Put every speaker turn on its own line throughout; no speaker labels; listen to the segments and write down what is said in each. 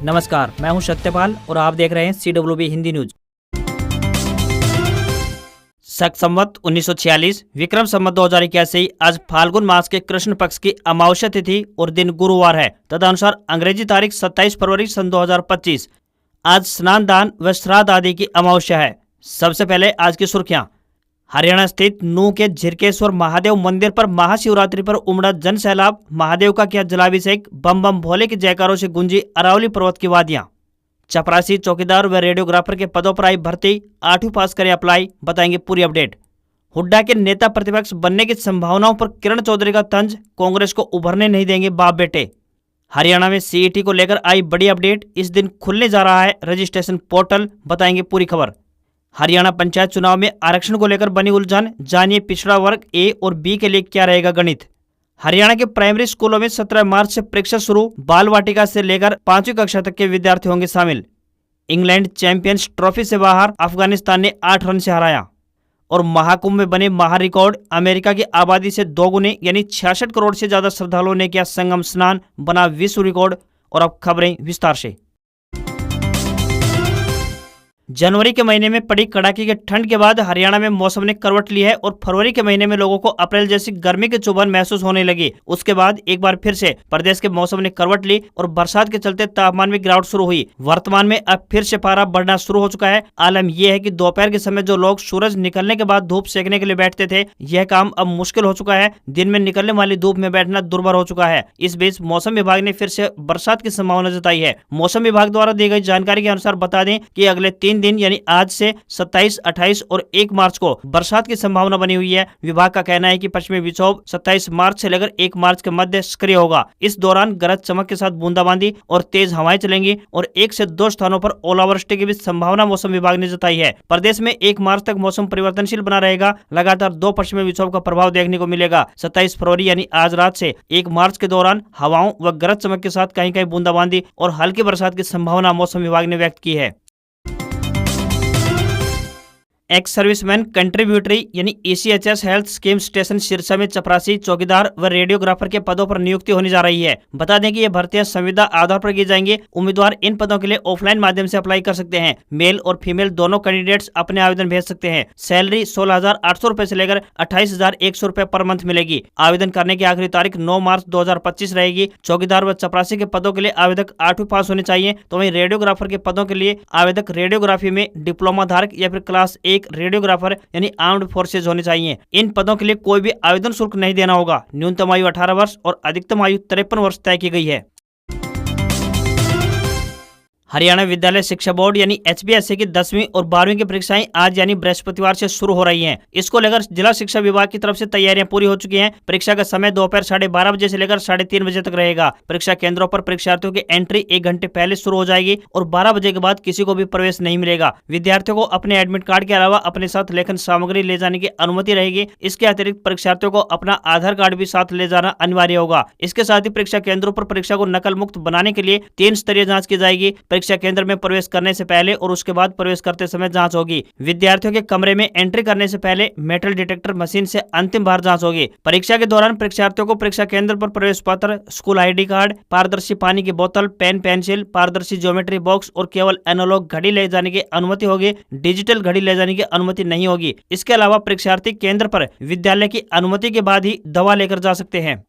नमस्कार, मैं हूं सत्यपाल और आप देख रहे हैं CWB हिंदी न्यूज। शक संवत 1946 विक्रम संवत 2081 आज फाल्गुन मास के कृष्ण पक्ष की अमावस्या तिथि और दिन गुरुवार है। तदनुसार अंग्रेजी तारीख 27 फरवरी सन 2025 आज स्नान दान व श्राद्ध आदि की अमावस्या है। सबसे पहले आज की सुर्खियां। हरियाणा स्थित नूह के झिरकेश्वर महादेव मंदिर पर महाशिवरात्रि पर उमड़ा जन सैलाब। महादेव का किया जलाभिषेक। बम बम भोले के जयकारों से गूंजी अरावली पर्वत की वादियां। चपरासी चौकीदार व रेडियोग्राफर के पदों पर आई भर्ती। 8वीं पास करें अप्लाई, बताएंगे पूरी अपडेट। हुड्डा के नेता प्रतिपक्ष बनने की संभावनाओं पर किरण चौधरी का तंज। कांग्रेस को उभरने नहीं देंगे बाप बेटे। हरियाणा में CET को लेकर आई बड़ी अपडेट। इस दिन खुलने जा रहा है रजिस्ट्रेशन पोर्टल, बताएंगे पूरी खबर। हरियाणा पंचायत चुनाव में आरक्षण को लेकर बनी उलझन। जानिए पिछड़ा वर्ग A और B के लिए क्या रहेगा गणित। हरियाणा के प्राइमरी स्कूलों में 17 मार्च से परीक्षा शुरू। बाल वाटिका से लेकर 5वीं कक्षा तक के विद्यार्थी होंगे शामिल। इंग्लैंड चैंपियंस ट्रॉफी से बाहर, अफगानिस्तान ने 8 रन से हराया। और महाकुंभ में बने महारिकॉर्ड। अमेरिका की आबादी से 2 गुने यानी 66 करोड़ से ज्यादा श्रद्धालुओं ने किया संगम स्नान, बना विश्व रिकॉर्ड। और अब खबरें विस्तार से। जनवरी के महीने में पड़ी कड़ाके की ठंड के बाद हरियाणा में मौसम ने करवट ली है और फरवरी के महीने में लोगों को अप्रैल जैसी गर्मी की चुभन महसूस होने लगी। उसके बाद एक बार फिर से प्रदेश के मौसम ने करवट ली और बरसात के चलते तापमान में गिरावट शुरू हुई। वर्तमान में अब फिर से पारा बढ़ना शुरू हो चुका है। आलम यह है कि दोपहर के समय जो लोग सूरज निकलने के बाद धूप सेकने के लिए बैठते थे, यह काम अब मुश्किल हो चुका है। दिन में निकलने वाली धूप में बैठना दुर्भर हो चुका है। इस बीच मौसम विभाग ने फिर से बरसात की संभावना जताई है। मौसम विभाग द्वारा दी गई जानकारी के अनुसार बता दें कि अगले 3 दिन यानी आज से 27, 28 और 1 मार्च को बरसात की संभावना बनी हुई है। विभाग का कहना है कि पश्चिमी विक्षोभ 27 मार्च से लेकर 1 मार्च के मध्य सक्रिय होगा। इस दौरान गरज चमक के साथ बूंदाबांदी और तेज हवाएं चलेंगी और 1 से 2 स्थानों पर ओलावृष्टि की भी संभावना मौसम विभाग ने जताई है। प्रदेश में 1 मार्च तक मौसम परिवर्तनशील बना रहेगा। लगातार 2 पश्चिमी विक्षोभ का प्रभाव देखने को मिलेगा। 27 फरवरी यानी आज रात से 1 मार्च के दौरान हवाओं व गरज चमक के साथ कहीं कहीं बूंदाबांदी और हल्की बरसात की संभावना मौसम विभाग ने व्यक्त की है। एक्स सर्विसमैन कंट्रीब्यूटरी यानी ECHS health scheme station Sirsa में चपरासी चौकीदार व रेडियोग्राफर के पदों पर नियुक्ति होने जा रही है। बता दें कि ये भर्तियां संविदा आधार पर की जाएंगी। उम्मीदवार इन पदों के लिए ऑफलाइन माध्यम से अप्लाई कर सकते हैं। मेल और फीमेल दोनों कैंडिडेट्स अपने आवेदन भेज सकते हैं। सैलरी 16,800 रुपए से लेकर 28,100 रुपए पर मंथ मिलेगी। आवेदन करने की आखिरी तारीख 9 मार्च 2025 रहेगी। चौकीदार व चपरासी के पदों के लिए आवेदक 8वीं पास होने चाहिए। तो वहीं रेडियोग्राफर के पदों के लिए आवेदक रेडियोग्राफी में डिप्लोमा धारक या फिर क्लास 1 रेडियोग्राफर यानी आर्म्ड फोर्सेज होने चाहिए। इन पदों के लिए कोई भी आवेदन शुल्क नहीं देना होगा। न्यूनतम आयु 18 वर्ष और अधिकतम आयु 53 वर्ष तय की गई है। हरियाणा विद्यालय शिक्षा बोर्ड यानी HBSC की 10वीं और 12वीं की परीक्षाएं आज यानी बृहस्पतिवार से शुरू हो रही हैं। इसको लेकर जिला शिक्षा विभाग की तरफ से तैयारियां पूरी हो चुकी हैं। परीक्षा का समय दोपहर 12:30 बजे से लेकर 3:30 बजे तक रहेगा। परीक्षा केंद्रों पर परीक्षार्थियों की एंट्री 1 घंटे पहले शुरू हो जाएगी और 12 बजे के बाद किसी को भी प्रवेश नहीं मिलेगा। विद्यार्थियों को अपने एडमिट कार्ड के अलावा अपने साथ लेखन सामग्री ले जाने की अनुमति रहेगी। इसके अतिरिक्त परीक्षार्थियों को अपना आधार कार्ड भी साथ ले जाना अनिवार्य होगा। इसके साथ ही परीक्षा केंद्रों पर परीक्षा को नकल मुक्त बनाने के लिए 3 स्तरीय जांच की जाएगी। परीक्षा केंद्र में प्रवेश करने से पहले और उसके बाद प्रवेश करते समय जांच होगी। विद्यार्थियों के कमरे में एंट्री करने से पहले मेटल डिटेक्टर मशीन से अंतिम बार जांच होगी। परीक्षा के दौरान परीक्षार्थियों को परीक्षा केंद्र पर प्रवेश पत्र, स्कूल ID कार्ड, पारदर्शी पानी की बोतल, पेन पेंसिल, पारदर्शी ज्योमेट्री बॉक्स और केवल एनालॉग घड़ी ले जाने की अनुमति होगी। डिजिटल घड़ी ले जाने की अनुमति नहीं होगी। इसके अलावा परीक्षार्थी केंद्र पर विद्यालय की अनुमति के बाद ही दवा लेकर जा सकते हैं।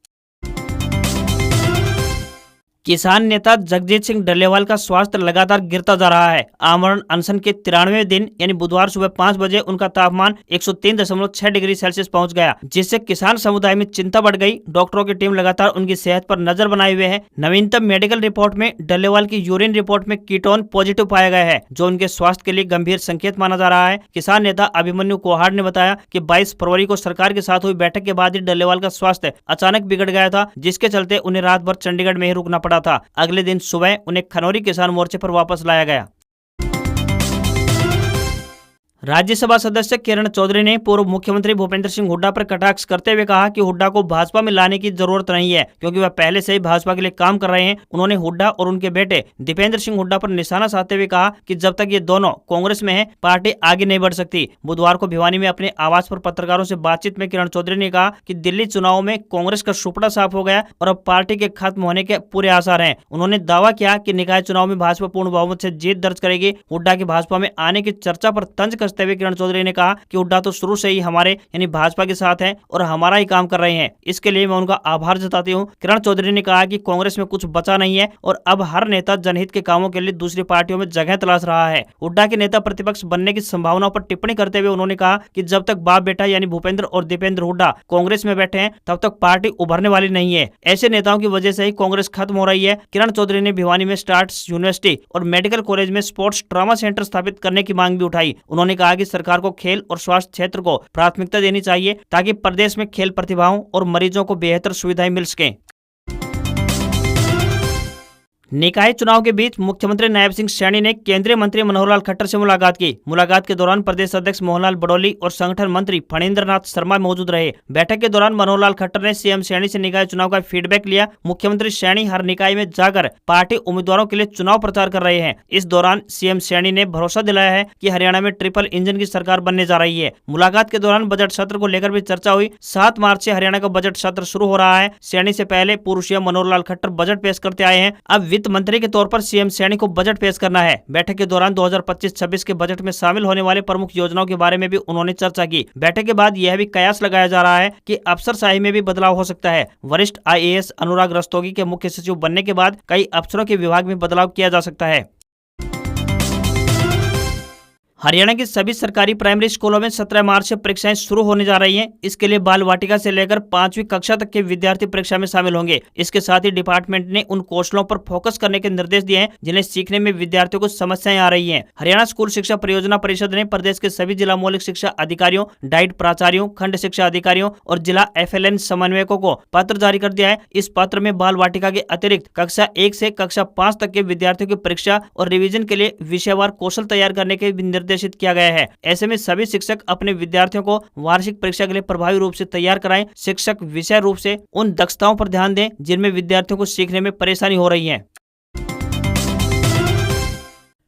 किसान नेता जगजीत सिंह डल्लेवाल का स्वास्थ्य लगातार गिरता जा रहा है। आमरण अनशन के 93वें दिन यानी बुधवार सुबह 5 बजे उनका तापमान 103.6 डिग्री सेल्सियस पहुंच गया, जिससे किसान समुदाय में चिंता बढ़ गई। डॉक्टरों की टीम लगातार उनकी सेहत पर नजर बनाए हुए है। नवीनतम मेडिकल रिपोर्ट में डल्लेवाल की यूरिन रिपोर्ट में कीटोन पॉजिटिव पाया गया है, जो उनके स्वास्थ्य के लिए गंभीर संकेत माना जा रहा है। किसान नेता अभिमन्यु कोहाड़ ने बताया कि 22 फरवरी को सरकार के साथ हुई बैठक के बाद ही डल्लेवाल का स्वास्थ्य अचानक बिगड़ गया था, जिसके चलते उन्हें रात भर चंडीगढ़ में ही रुकना पड़ा था। अगले दिन सुबह उन्हें खनौरी किसान मोर्चे पर वापस लाया गया। राज्यसभा सदस्य किरण चौधरी ने पूर्व मुख्यमंत्री भूपेंद्र सिंह हुड्डा पर कटाक्ष करते हुए कहा कि हुड्डा को भाजपा में लाने की जरूरत नहीं है, क्योंकि वह पहले से ही भाजपा के लिए काम कर रहे हैं। उन्होंने हुड्डा और उनके बेटे दीपेंद्र सिंह हुड्डा पर निशाना साधते हुए कहा कि जब तक ये दोनों कांग्रेस में हैं, पार्टी आगे नहीं बढ़ सकती। बुधवार को भिवानी में अपने आवास पर पत्रकारों से बातचीत में किरण चौधरी ने कहा कि दिल्ली चुनाव में कांग्रेस का सुपड़ा साफ हो गया और अब पार्टी के खत्म होने के पूरे आसार हैं। उन्होंने दावा किया कि निकाय चुनाव में भाजपा पूर्ण बहुमत से जीत दर्ज करेगी। हुड्डा की भाजपा में आने की चर्चा पर तंज कसते हुए किरण चौधरी ने कहा कि हुड्डा तो शुरू से ही हमारे यानी भाजपा के साथ हैं और हमारा ही काम कर रहे हैं। इसके लिए मैं उनका आभार जताती हूं। किरण चौधरी ने कहा कि कांग्रेस में कुछ बचा नहीं है और अब हर नेता जनहित के कामों के लिए दूसरी पार्टियों में जगह तलाश रहा है। हुड्डा के नेता प्रतिपक्ष बनने की संभावनाओं पर टिप्पणी करते हुए उन्होंने कहा कि जब तक बाप बेटा यानी भूपेंद्र और दीपेंद्र हुड्डा कांग्रेस में बैठे हैं, तब तक पार्टी उभरने वाली नहीं है। ऐसे नेताओं की वजह से ही कांग्रेस खत्म हो रही है। किरण चौधरी ने भिवानी में स्टार्स यूनिवर्सिटी और मेडिकल कॉलेज में स्पोर्ट्स ट्रॉमा सेंटर स्थापित करने की मांग भी उठाई। उन्होंने कहा कि सरकार को खेल और स्वास्थ्य क्षेत्र को प्राथमिकता देनी चाहिए ताकि प्रदेश में खेल प्रतिभाओं और मरीजों को बेहतर सुविधाएं मिल सकें। निकाय चुनाव के बीच मुख्यमंत्री नायब सिंह सैनी ने केंद्रीय मंत्री मनोहर लाल खट्टर से मुलाकात की। मुलाकात के दौरान प्रदेश अध्यक्ष मोहनलाल बडोली और संगठन मंत्री फणींद्र नाथ शर्मा मौजूद रहे। बैठक के दौरान मनोहर लाल खट्टर ने सीएम सैनी से निकाय चुनाव का फीडबैक लिया। मुख्यमंत्री सैनी हर निकाय में जाकर पार्टी उम्मीदवारों के लिए चुनाव प्रचार कर रहे हैं। इस दौरान सीएम सैनी ने भरोसा दिलाया है कि हरियाणा में ट्रिपल इंजन की सरकार बनने जा रही है। मुलाकात के दौरान बजट सत्र को लेकर भी चर्चा हुई। 7 मार्च से हरियाणा का बजट सत्र शुरू हो रहा है। सैनी से पहले पूर्व सीएम मनोहर लाल खट्टर बजट पेश करते आए हैं। अब वित्त मंत्री के तौर पर सीएम सैनी को बजट पेश करना है। बैठक के दौरान 2025-26 के बजट में शामिल होने वाले प्रमुख योजनाओं के बारे में भी उन्होंने चर्चा की। बैठक के बाद यह भी कयास लगाया जा रहा है कि अफसरशाही में भी बदलाव हो सकता है। वरिष्ठ आईएएस अनुराग रस्तोगी के मुख्य सचिव बनने के बाद कई अफसरों के विभाग में बदलाव किया जा सकता है। हरियाणा की सभी सरकारी प्राइमरी स्कूलों में 17 मार्च से परीक्षाएं शुरू होने जा रही हैं। इसके लिए बाल वाटिका से लेकर 5वीं कक्षा तक के विद्यार्थी परीक्षा में शामिल होंगे। इसके साथ ही डिपार्टमेंट ने उन कौशलों पर फोकस करने के निर्देश दिए हैं जिन्हें सीखने में विद्यार्थियों को समस्याएं आ रही हैं। हरियाणा स्कूल शिक्षा परियोजना परिषद ने प्रदेश के सभी जिला मौलिक शिक्षा अधिकारियों, डाइट प्राचार्यों, खंड शिक्षा अधिकारियों और जिला FLN समन्वयकों को पत्र जारी कर दिया है। इस पत्र में बाल वाटिका के अतिरिक्त कक्षा 1 से कक्षा 5 तक के विद्यार्थियों की परीक्षा और रिवीजन के लिए विषयवार कौशल तैयार करने के निर्देशित किया गया है। ऐसे में सभी शिक्षक अपने विद्यार्थियों को वार्षिक परीक्षा के लिए प्रभावी रूप से तैयार कराएं। शिक्षक विषय रूप से उन दक्षताओं पर ध्यान दें जिनमें विद्यार्थियों को सीखने में परेशानी हो रही है।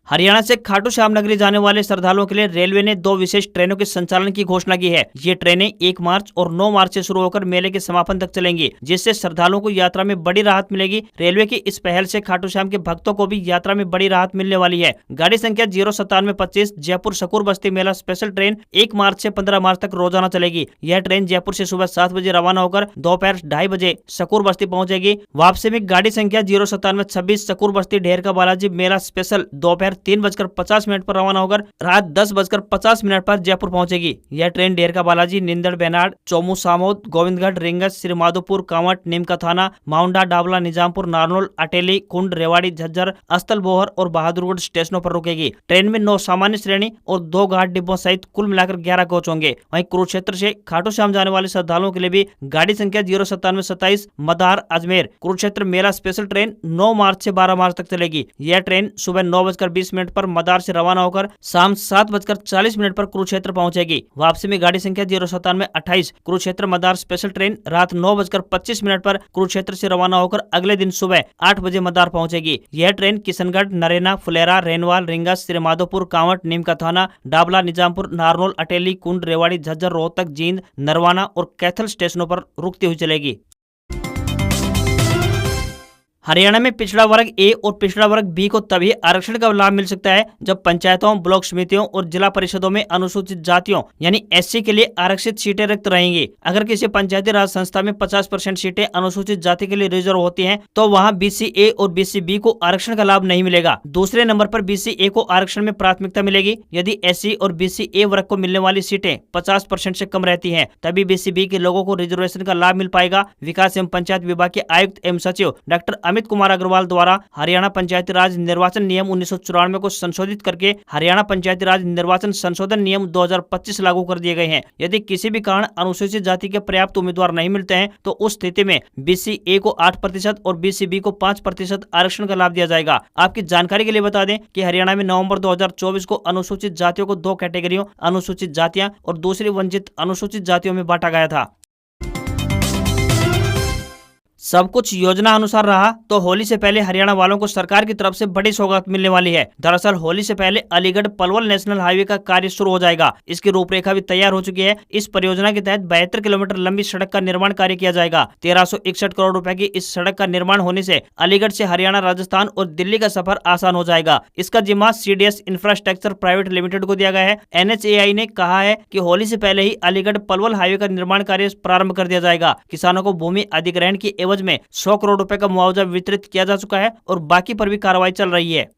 हरियाणा से खाटू श्याम नगरी जाने वाले श्रद्धालुओं के लिए रेलवे ने 2 विशेष ट्रेनों के संचालन की घोषणा की है। ये ट्रेनें 1 मार्च और 9 मार्च से शुरू होकर मेले के समापन तक चलेंगी, जिससे श्रद्धालुओं को यात्रा में बड़ी राहत मिलेगी। रेलवे की इस पहल से खाटू श्याम के भक्तों को भी यात्रा में बड़ी राहत मिलने वाली है। गाड़ी संख्या 09725 जयपुर सकूर बस्ती मेला स्पेशल ट्रेन 1 मार्च से 15 मार्च तक रोजाना चलेगी। यह ट्रेन जयपुर से सुबह 7 बजे रवाना होकर दोपहर 2:30 बजे सकूर बस्ती पहुंचेगी। वापसी में गाड़ी संख्या 09726 सकूर बस्ती ढेरका बालाजी मेला स्पेशल दोपहर 3:50 पर रवाना होकर रात 10:50 पर जयपुर पहुंचेगी। यह ट्रेन ढेरका बालाजी, निंदड़, बेनाड, चौमू, सामोद, गोविंदगढ़, रिंगस, श्रीमाधोपुर, कांवट, नीमका थाना, माउंडा, डाबला, निजामपुर, नारनौल, अटेली, कुंड, रेवाड़ी, झज्जर, अस्तल बोहर और बहादुरगढ़ स्टेशनों पर रुकेगी। ट्रेन में 9 सामान्य श्रेणी और 2 घाट डिब्बों सहित कुल मिलाकर 11 कोच होंगे। वहीं कुरुक्षेत्र से खाटू श्याम जाने वाले श्रद्धालुओं के लिए भी गाड़ी संख्या 09727 मदार अजमेर कुरुक्षेत्र मेला स्पेशल ट्रेन 9 मार्च से 12 मार्च तक चलेगी। यह ट्रेन सुबह 9:20 पर मदार से रवाना होकर शाम 7:40 पर कुरुक्षेत्र पहुंचेगी। वापसी में गाड़ी संख्या 09728 कुरुक्षेत्र मदार स्पेशल ट्रेन रात 9:25 पर कुरुक्षेत्र से रवाना होकर अगले दिन सुबह 8 बजे मदार पहुंचेगी। यह train Kishangarh, Naraina, Phulera, renewal, rings, Shrimadhopur, Kanwat, Neemka थाना, डाबला, निजामपुर, नारनौल, अटेली, कुंड, रेवाड़ी, झज्जर, रोहतक, जींद, नरवाना और कैथल स्टेशनों पर रुकती हुई चलेगी। हरियाणा में पिछड़ा वर्ग ए और पिछड़ा वर्ग बी को तभी आरक्षण का लाभ मिल सकता है जब पंचायतों, ब्लॉक समितियों और जिला परिषदों में अनुसूचित जातियों यानी SC के लिए आरक्षित सीटें रिक्त रहेंगी। अगर किसी पंचायती राज संस्था में 50% सीटें अनुसूचित जाति के लिए रिजर्व होती हैं, तो वहां BC A और BC B को आरक्षण का लाभ नहीं मिलेगा। दूसरे नंबर पर BC A को आरक्षण में प्राथमिकता मिलेगी। यदि SC और BC A वर्ग को मिलने वाली सीटें 50% से कम रहती है, तभी BC B के लोगों को रिजर्वेशन का लाभ मिल पाएगा। विकास एवं पंचायत विभाग के आयुक्त एवं सचिव डॉक्टर अमित कुमार अग्रवाल द्वारा हरियाणा पंचायती राज निर्वाचन नियम 1994 को संशोधित करके हरियाणा पंचायती राज निर्वाचन संशोधन नियम 2025 लागू कर दिए गए हैं। यदि किसी भी कारण अनुसूचित जाति के पर्याप्त उम्मीदवार नहीं मिलते हैं तो उस स्थिति में BC A को 8% और BC B को 5% आरक्षण का लाभ दिया जाएगा। आपकी जानकारी के लिए बता दें कि हरियाणा में नवंबर 2024 को अनुसूचित जातियों को 2 कैटेगरियों अनुसूचित जातियां और दूसरी वंचित अनुसूचित जातियों में बांटा गया था। सब कुछ योजना अनुसार रहा तो होली से पहले हरियाणा वालों को सरकार की तरफ से बड़ी सौगात मिलने वाली है। दरअसल होली से पहले अलीगढ़ पलवल नेशनल हाईवे का कार्य शुरू हो जाएगा। इसकी रूपरेखा भी तैयार हो चुकी है। इस परियोजना के तहत 72 किलोमीटर लंबी सड़क का निर्माण कार्य किया जाएगा। 1361 करोड़ रुपए की इस सड़क का निर्माण होने से अलीगढ़ से हरियाणा, राजस्थान और दिल्ली का सफर आसान हो जाएगा। इसका जिम्मा CDS इंफ्रास्ट्रक्चर प्राइवेट लिमिटेड को दिया गया है। NHAI ने कहा है कि होली से पहले ही अलीगढ़ पलवल हाईवे का निर्माण कार्य प्रारंभ कर दिया जाएगा। किसानों को भूमि अधिग्रहण की एवज में 100 करोड़ रुपए का मुआवजा वितरित किया जा चुका है और बाकी पर भी कार्रवाई चल रही है।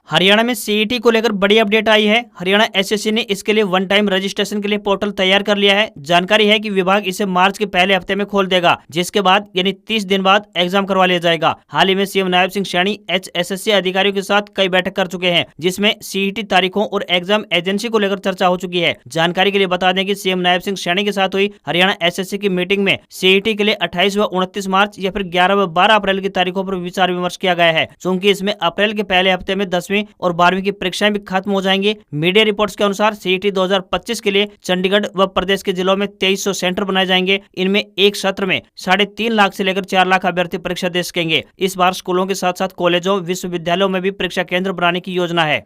हरियाणा में CET को लेकर बड़ी अपडेट आई है। हरियाणा SSC ने इसके लिए वन टाइम रजिस्ट्रेशन के लिए पोर्टल तैयार कर लिया है। जानकारी है कि विभाग इसे मार्च के पहले हफ्ते में खोल देगा, जिसके बाद यानी 30 दिन बाद एग्जाम करवा लिया जाएगा। हाल ही में CM नायब सिंह सैनी HSSC अधिकारियों के साथ कई बैठक कर चुके हैं, जिसमें CET तारीखों और एग्जाम एजेंसी को लेकर चर्चा हो चुकी है। जानकारी के लिए बता दें कि CM नायब सिंह सैनी के साथ हुई हरियाणा SSC की मीटिंग में CET के लिए 28 व 29 मार्च या फिर 11 व 12 अप्रैल की तारीखों पर विचार विमर्श किया गया है। चूंकि इसमें अप्रैल के पहले हफ्ते में 10वीं और 12वीं की परीक्षाएं भी खत्म हो जाएंगी। मीडिया रिपोर्ट्स के अनुसार CET 2025 के लिए चंडीगढ़ व प्रदेश के जिलों में 2300 सेंटर बनाए जाएंगे। इनमें एक सत्र में 3.5 लाख से लेकर 4 लाख अभ्यर्थी परीक्षा दे सकेंगे। इस बार स्कूलों के साथ साथ कॉलेजों, विश्वविद्यालयों में भी परीक्षा केंद्र बनाने की योजना है।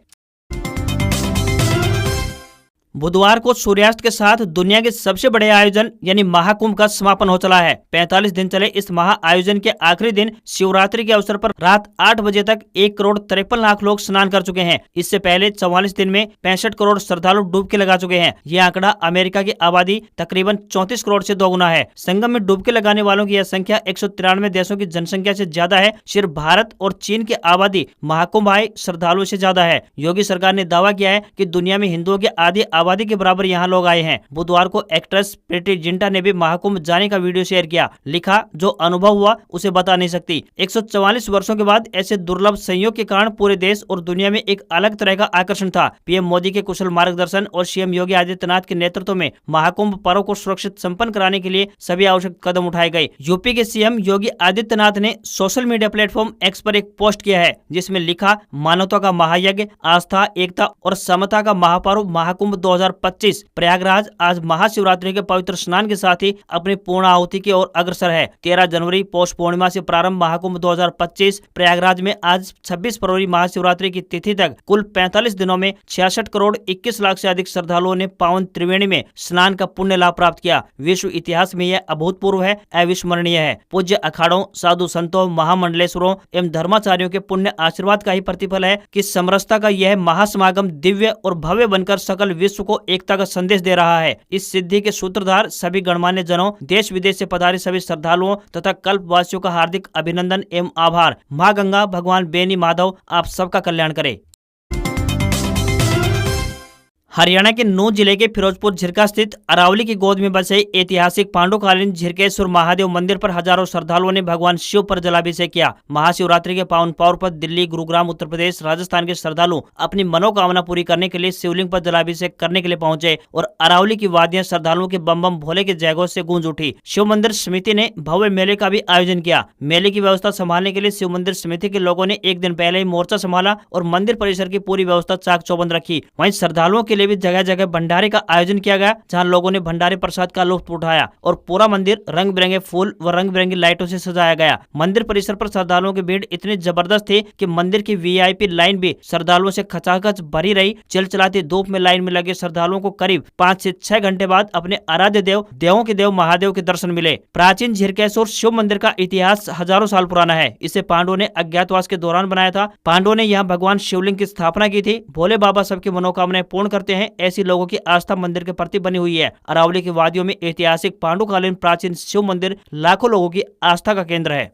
बुधवार को सूर्यास्त के साथ दुनिया के सबसे बड़े आयोजन यानी महाकुंभ का समापन हो चला है। 45 दिन चले इस महा आयोजन के आखिरी दिन शिवरात्रि के अवसर पर रात 8 बजे तक 1 करोड़ 53 लाख लोग स्नान कर चुके हैं। इससे पहले 44 दिन में 65 करोड़ श्रद्धालु डुबकी लगा चुके हैं। यह आंकड़ा अमेरिका की आबादी तकरीबन 34 करोड़ से दोगुना है। संगम में डुबकी लगाने वालों की यह संख्या 193 देशों की जनसंख्या से ज्यादा है। सिर्फ भारत और चीन की आबादी महाकुंभ आए श्रद्धालुओं से ज्यादा है। योगी सरकार ने दावा किया है कि दुनिया में हिंदुओं की आधी आबादी के बराबर यहाँ लोग आए हैं। बुधवार को एक्ट्रेस प्रीति जिंटा ने भी महाकुंभ जाने का वीडियो शेयर किया। लिखा, जो अनुभव हुआ उसे बता नहीं सकती। 144 वर्षों के बाद ऐसे दुर्लभ संयोग के कारण पूरे देश और दुनिया में एक अलग तरह का आकर्षण था। PM मोदी के कुशल मार्गदर्शन और CM योगी आदित्यनाथ के नेतृत्व में महाकुंभ पर्व को सुरक्षित संपन्न कराने के लिए सभी आवश्यक कदम उठाए गए। यूपी के CM योगी आदित्यनाथ ने सोशल मीडिया प्लेटफॉर्म X पर एक पोस्ट किया है, जिसमें लिखा, मानवता का महायज्ञ, आस्था, एकता और समता का महापर्व महाकुंभ 2025 प्रयागराज आज महाशिवरात्रि के पवित्र स्नान के साथ ही अपनी पूर्ण आहुति की ओर अग्रसर है। 13 जनवरी पौष पूर्णिमा से प्रारंभ महाकुंभ 2025 प्रयागराज में आज 26 फरवरी महाशिवरात्रि की तिथि तक कुल 45 दिनों में 66 करोड़ 21 लाख से अधिक श्रद्धालुओं ने पावन त्रिवेणी में स्नान का पुण्य लाभ प्राप्त किया। विश्व इतिहास में यह अभूतपूर्व है, अविस्मरणीय है। पूज्य अखाड़ों, साधु संतों, महामंडलेश्वरों एवं धर्माचार्यों के पुण्य आशीर्वाद का ही प्रतिफल है कि समरसता का यह महासमागम दिव्य और भव्य बनकर सकल विश्व को एकता का संदेश दे रहा है। इस सिद्धि के सूत्रधार सभी गणमान्य जनों, देश विदेश से पधारे सभी श्रद्धालुओं तथा कल्पवासियों का हार्दिक अभिनंदन एवं आभार। मां गंगा, भगवान बेनी माधव आप सबका कल्याण करे। हरियाणा के नूंह जिले के फिरोजपुर झिरका स्थित अरावली की गोद में बसे ऐतिहासिक पांडुकालीन झिरकेश्वर महादेव मंदिर पर हजारों श्रद्धालुओं ने भगवान शिव पर जलाभिषेक किया। महाशिवरात्रि के पावन पर्व पर दिल्ली, गुरुग्राम, उत्तर प्रदेश, राजस्थान के श्रद्धालु अपनी मनोकामना पूरी करने के लिए शिवलिंग पर जलाभिषेक करने के लिए पहुंचे और अरावली की वादियां श्रद्धालुओं के बम बम भोले के जयघोष से गूंज उठी। शिव मंदिर समिति ने भव्य मेले का भी आयोजन किया। मेले की व्यवस्था संभालने के लिए शिव मंदिर समिति के लोगों ने एक दिन पहले ही मोर्चा संभाला और मंदिर परिसर की पूरी व्यवस्था चाक चौबंद रखी। वहीं श्रद्धालुओं के लिए भी जगह जगह भंडारे का आयोजन किया गया, जहां लोगों ने भंडारे प्रसाद का लुत्फ उठाया और पूरा मंदिर रंग बिरंगे फूल व रंग बिरंगी लाइटों से सजाया गया। मंदिर परिसर पर श्रद्धालुओं की भीड़ इतनी जबरदस्त थी कि मंदिर की VIP लाइन भी श्रद्धालुओं से खचाखच भरी रही। चिलचिलाती धूप में लाइन में लगे श्रद्धालुओं को करीब 5 से 6 घंटे बाद अपने आराध्य देवों के देव महादेव के दर्शन मिले। प्राचीन झिरकेश्वर शिव मंदिर का इतिहास हजारों साल पुराना है। इसे पांडवों ने अज्ञातवास के दौरान बनाया था। पांडवों ने यहाँ भगवान शिवलिंग की स्थापना की थी। भोले बाबा सबकी मनोकामनाएं पूर्ण करते हैं, ऐसी लोगों की आस्था मंदिर के प्रति बनी हुई है। अरावली की वादियों में ऐतिहासिक पांडुकालीन प्राचीन शिव मंदिर लाखों लोगों की आस्था का केंद्र है।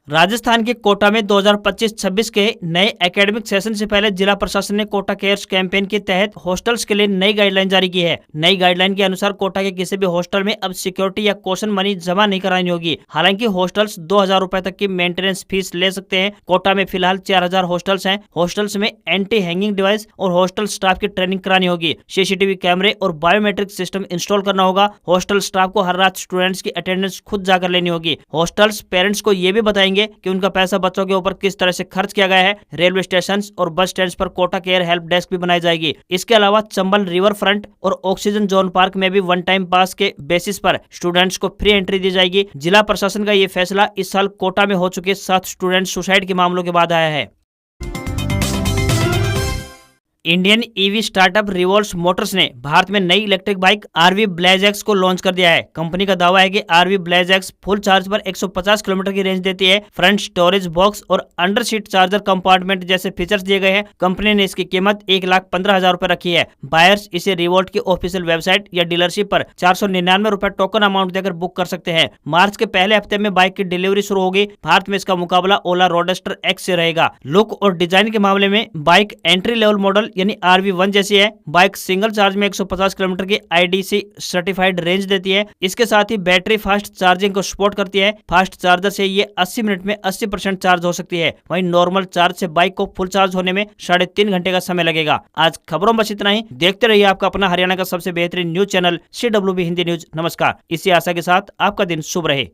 राजस्थान के कोटा में 2025-26 के नए एकेडमिक सेशन से पहले जिला प्रशासन ने कोटा केयर्स कैंपेन के तहत हॉस्टल्स के लिए नई गाइडलाइन जारी की है। नई गाइडलाइन के अनुसार कोटा के किसी भी हॉस्टल में अब सिक्योरिटी या कॉशन मनी जमा नहीं करानी होगी। हालांकि हॉस्टल्स 2000 रुपए तक की मेंटेनेंस फीस ले सकते हैं। कोटा में फिलहाल 4000 हॉस्टल्स हैं। हॉस्टल्स में एंटी हैंगिंग डिवाइस और हॉस्टल स्टाफ की ट्रेनिंग करानी होगी। सीसीटीवी कैमरे और बायोमेट्रिक सिस्टम इंस्टॉल करना होगा। हॉस्टल स्टाफ को हर रात स्टूडेंट्स की अटेंडेंस खुद जाकर लेनी होगी। हॉस्टल्स पेरेंट्स को ये भी बताएंगे कि उनका पैसा बच्चों के ऊपर किस तरह से खर्च किया गया है। रेलवे स्टेशन और बस स्टैंड पर कोटा केयर हेल्प डेस्क भी बनाई जाएगी। इसके अलावा चंबल रिवर फ्रंट और ऑक्सीजन जोन पार्क में भी वन टाइम पास के बेसिस पर स्टूडेंट्स को फ्री एंट्री दी जाएगी। जिला प्रशासन का ये फैसला इस साल कोटा में हो चुके 7 स्टूडेंट सुसाइड के मामलों के बाद आया है। Indian EV startup Revolt Motors ने भारत में नई electric bike RV Blaze X को लॉन्च कर दिया है। कंपनी का दावा है कि RV Blaze X full charge पर 150 किलोमीटर की रेंज देती है। फ्रंट स्टोरेज बॉक्स और अंडर सीट चार्जर कंपार्टमेंट जैसे फीचर्स दिए गए हैं। कंपनी ने इसकी कीमत 1,15,000 रुपए रखी है। बायर्स इसे रिवॉल्ट की ऑफिशियल वेबसाइट या डीलरशिप पर 499 रुपए टोकन अमाउंट देकर बुक कर सकते हैं। मार्च के पहले हफ्ते में बाइक की डिलीवरी शुरू होगी। भारत में इसका मुकाबला ओला रोडस्टर एक्स से रहेगा। लुक और डिजाइन के मामले में बाइक एंट्री लेवल मॉडल यानी RV1 जैसी है। बाइक सिंगल चार्ज में 150 किलोमीटर की IDC सर्टिफाइड रेंज देती है। इसके साथ ही बैटरी फास्ट चार्जिंग को सपोर्ट करती है। फास्ट चार्जर से ये 80 मिनट में 80% चार्ज हो सकती है। वहीं नॉर्मल चार्ज से बाइक को फुल चार्ज होने में 3.5 घंटे का समय लगेगा। आज खबरों में बस इतना ही। देखते रहिए आपका अपना हरियाणा का सबसे बेहतरीन news channel CWB Hindi news. नमस्कार। इसी आशा के साथ आपका दिन शुभ रहे।